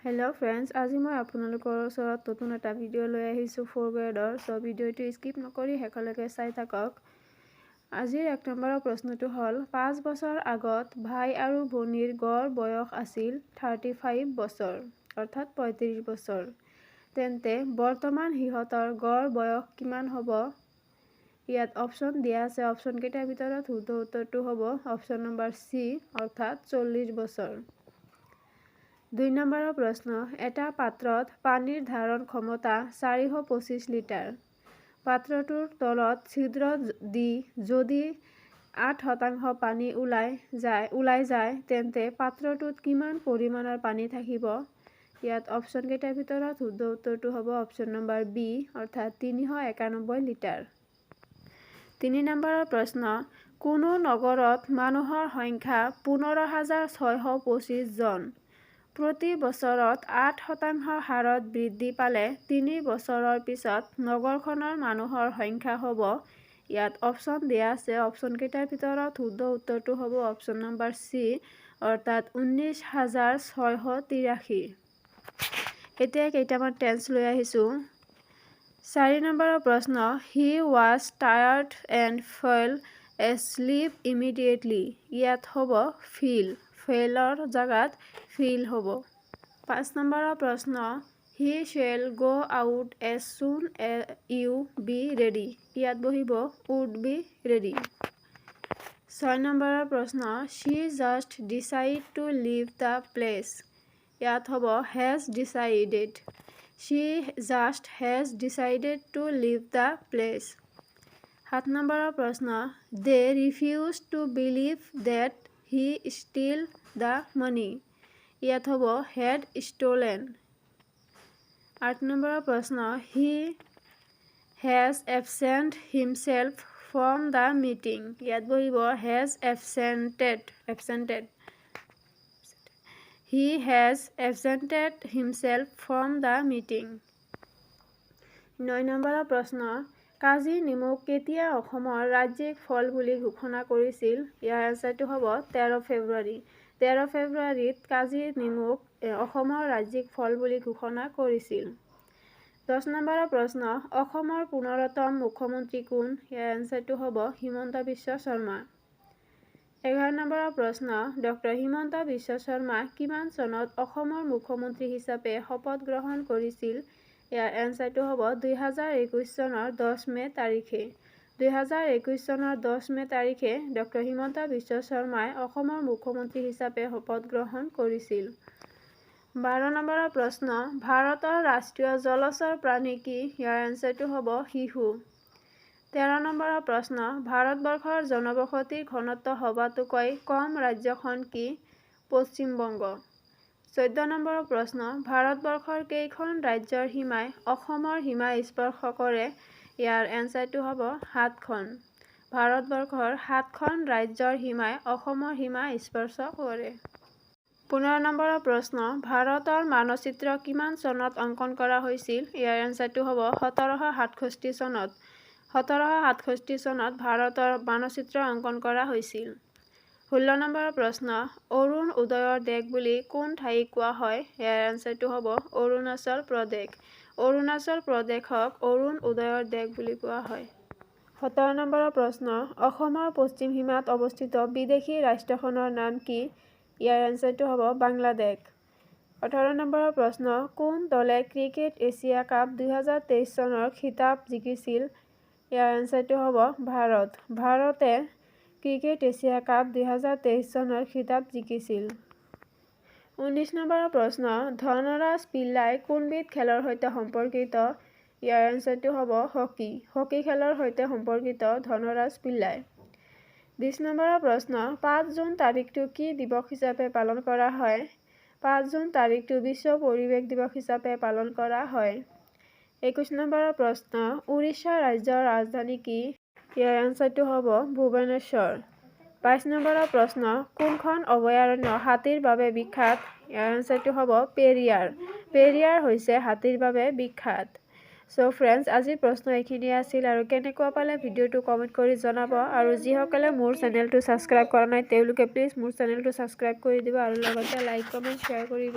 Hello friends, आज मैं आपनलोকৰ ওচৰত নতুন এটা ভিডিও লৈ আহিছো 4 গ্ৰেডৰ। সো ভিডিওটো স্কিপ নকৰি হেকলৈকে চাই থাকক। আজিৰ 1 নম্বৰৰ প্ৰশ্নটো হ'ল 5 বছৰ আগত ভাই আৰু ভনীৰ গড় বয়স আছিল 35 বছৰ, অৰ্থাৎ 35 বছৰ। তেন্তে বৰ্তমান হিহতৰ গড় বয়স কিমান হ'ব? ইয়াত অপচন দিয়া আছে। অপচন কেইটাৰ ভিতৰত শুদ্ধ উত্তৰটো হ'ব অপচন নম্বৰ সি, অৰ্থাৎ 40 বছৰ। 2 নম্বৰৰ প্ৰশ্ন, এটা পাত্ৰত পানীৰ ধাৰণ ক্ষমতা 425 লিটাৰ। পাত্ৰটোৰ তলত ছিদ্ৰ দি যদি 8% পানী ওলাই যায় তেন্তে পাত্ৰটোত কিমান পৰিমাণৰ পানী থাকিব? ইয়াত অপচন কেইটাৰ ভিতৰত শুদ্ধ উত্তৰটো হ'ব অপচন নম্বৰ বি, অৰ্থাৎ 391 লিটাৰ। 3 নম্বৰৰ প্ৰশ্ন, কোনো নগৰত মানুহৰ সংখ্যা 15,625 জন। প্ৰতি বছৰত 8% হাৰত বৃদ্ধি পালে 3 বছৰৰ পিছত নগৰখনৰ মানুহৰ সংখ্যা হ'ব। ইয়াত অপচন দিয়া আছে। অপচন কেইটাৰ ভিতৰত শুদ্ধ উত্তৰটো হ'ব অপচন নম্বৰ সি, অৰ্থাৎ 19,683। এতিয়া কেইটামান টেন্স লৈ আহিছো। 4 নম্বৰৰ প্ৰশ্ন, he was tired and fell asleep immediately. ইয়াত হ'ব ফেলৰ জাগাত ফিল হ'ব। 5 নম্বৰৰ প্ৰশ্ন, he shall go out as soon you be ready. ইয়াত বহিব উড বি ৰেডি। 6 নম্বৰৰ প্ৰশ্ন, she just decide to leave the place. ইয়াত হ'ব has decided. She just has decided to leave the place. 7 নম্বৰৰ প্ৰশ্ন, they refuse to believe that he steal the money. ইয়াত হ'ব হেড ষ্টলেন। 8 নম্বৰৰ প্ৰশ্ন, he has absent himself from the meeting. ইয়াত বহিব has absented. He has absented himself from the meeting. 9 নম্বৰৰ প্ৰশ্ন, কাজি নিমুক কেতিয়া অসমৰ ৰাজ্যিক ফল বুলি ঘোষণা কৰিছিল? ইয়াৰ এনচাৰটো হ'ব 13 ফেব্ৰুৱাৰী। 13 ফেব্ৰুৱাৰীত কাজি নিমুক অসমৰ ৰাজ্যিক ফল বুলি ঘোষণা কৰিছিল। 10 নম্বৰৰ প্ৰশ্ন, অসমৰ পুনৰতম মুখ্যমন্ত্ৰী কোন? ইয়াৰ এনচাৰটো হ'ব হিমন্ত বিশ্ব শৰ্মা। 11 নম্বৰৰ প্ৰশ্ন, ডক্টৰ হিমন্ত বিশ্ব শৰ্মা কিমান চনত অসমৰ মুখ্যমন্ত্ৰী হিচাপে শপত গ্ৰহণ কৰিছিল? ইয়াৰ এনচাৰটো হ'ব 2021 চনৰ 10 মে তাৰিখে। 2021 চনৰ 10 মে তাৰিখে ডক্টৰ হিমন্ত বিশ্ব শৰ্মাই অসমৰ মুখ্যমন্ত্ৰী হিচাপে শপত গ্ৰহণ কৰিছিল। 12 নম্বৰৰ প্ৰশ্ন, ভাৰতৰ ৰাষ্ট্ৰীয় জলচৰ প্ৰাণী কি? ইয়াৰ এনচাৰটো হ'ব শিহু। 13 নম্বৰৰ প্ৰশ্ন, ভাৰতবৰ্ষৰ জনবসতিৰ ঘনত্ব সবাতোকৈ কম ৰাজ্যখন কি? পশ্চিম বংগ। 14 নম্বৰৰ প্ৰশ্ন, ভাৰতবৰ্ষৰ কেইখন ৰাজ্যৰ সীমাই অসমৰ সীমা স্পৰ্শ কৰে? ইয়াৰ এনচাৰটো হ'ব 7খন। ভাৰতবৰ্ষৰ 7খন ৰাজ্যৰ সীমাই অসমৰ সীমা স্পৰ্শ কৰে। 15 নম্বৰৰ প্ৰশ্ন, ভাৰতৰ মানচিত্ৰ কিমান চনত অংকন কৰা হৈছিল? ইয়াৰ এনচাৰটো হ'ব 1767 চনত। 1767 চনত ভাৰতৰ মানচিত্ৰ অংকন কৰা হৈছিল। 16 নম্বৰৰ প্ৰশ্ন, অৰুণ উদয়ৰ দেশ বুলি কোন ঠাইক কোৱা হয়? ইয়াৰ এনচাৰটো হ'ব অৰুণাচল প্ৰদেশ। অৰুণাচল প্ৰদেশক অৰুণ উদয়ৰ দেশ বুলি কোৱা হয়। 17 নম্বৰৰ প্ৰশ্ন, অসমৰ পশ্চিম সীমাত অৱস্থিত বিদেশী ৰাষ্ট্ৰখনৰ নাম কি? ইয়াৰ এনচাৰটো হ'ব বাংলাদেশ। 18 নম্বৰৰ প্ৰশ্ন, কোন দলে ক্ৰিকেট এছিয়া কাপ 2023 চনৰ খিতাপ জিকিছিল? ইয়াৰ এনচাৰটো হ'ব ভাৰত। ভাৰতে ক্ৰিকেট এছিয়া কাপ 2023 চনৰ খিতাপ জিকিছিল। 19 নম্বৰৰ প্ৰশ্ন, ধনৰাজ পিল্লাই কোনবিধ খেলৰ সৈতে সম্পৰ্কিত? ইয়াৰ এনচাৰটো হ'ব হকী। হকী খেলৰ সৈতে সম্পৰ্কিত ধনৰাজ পিল্লাই। 20 নম্বৰৰ প্ৰশ্ন, 5 জুন তাৰিখটো কি দিৱস হিচাপে পালন কৰা হয়? 5 জুন তাৰিখটো বিশ্ব পৰিৱেশ দিৱস হিচাপে পালন কৰা হয়। 21 নম্বৰৰ প্ৰশ্ন, উৰিষ্যা ৰাজ্যৰ ৰাজধানী কি? ইয়াৰ এনচাৰটো হ'ব ভুৱনেশ্বৰ। 22 নম্বৰৰ প্ৰশ্ন, কোনখন অভয়াৰণ্য হাতীৰ বাবে বিখ্যাত? ইয়াৰ এনচাৰটো হ'ব পেৰিয়াৰ। পেৰিয়াৰ হৈছে হাতীৰ বাবে বিখ্যাত। সো ফ্ৰেণ্ডছ, আজিৰ প্ৰশ্ন এইখিনি আছিল আৰু কেনেকুৱা পালে ভিডিঅ'টো কমেণ্ট কৰি জনাব আৰু যিসকলে মোৰ চেনেলটো ছাবস্ক্ৰাইব কৰা নাই তেওঁলোকে প্লিজ মোৰ চেনেলটো ছাবস্ক্ৰাইব কৰি দিব আৰু লগতে লাইক কমেণ্ট শ্বেয়াৰ কৰিব।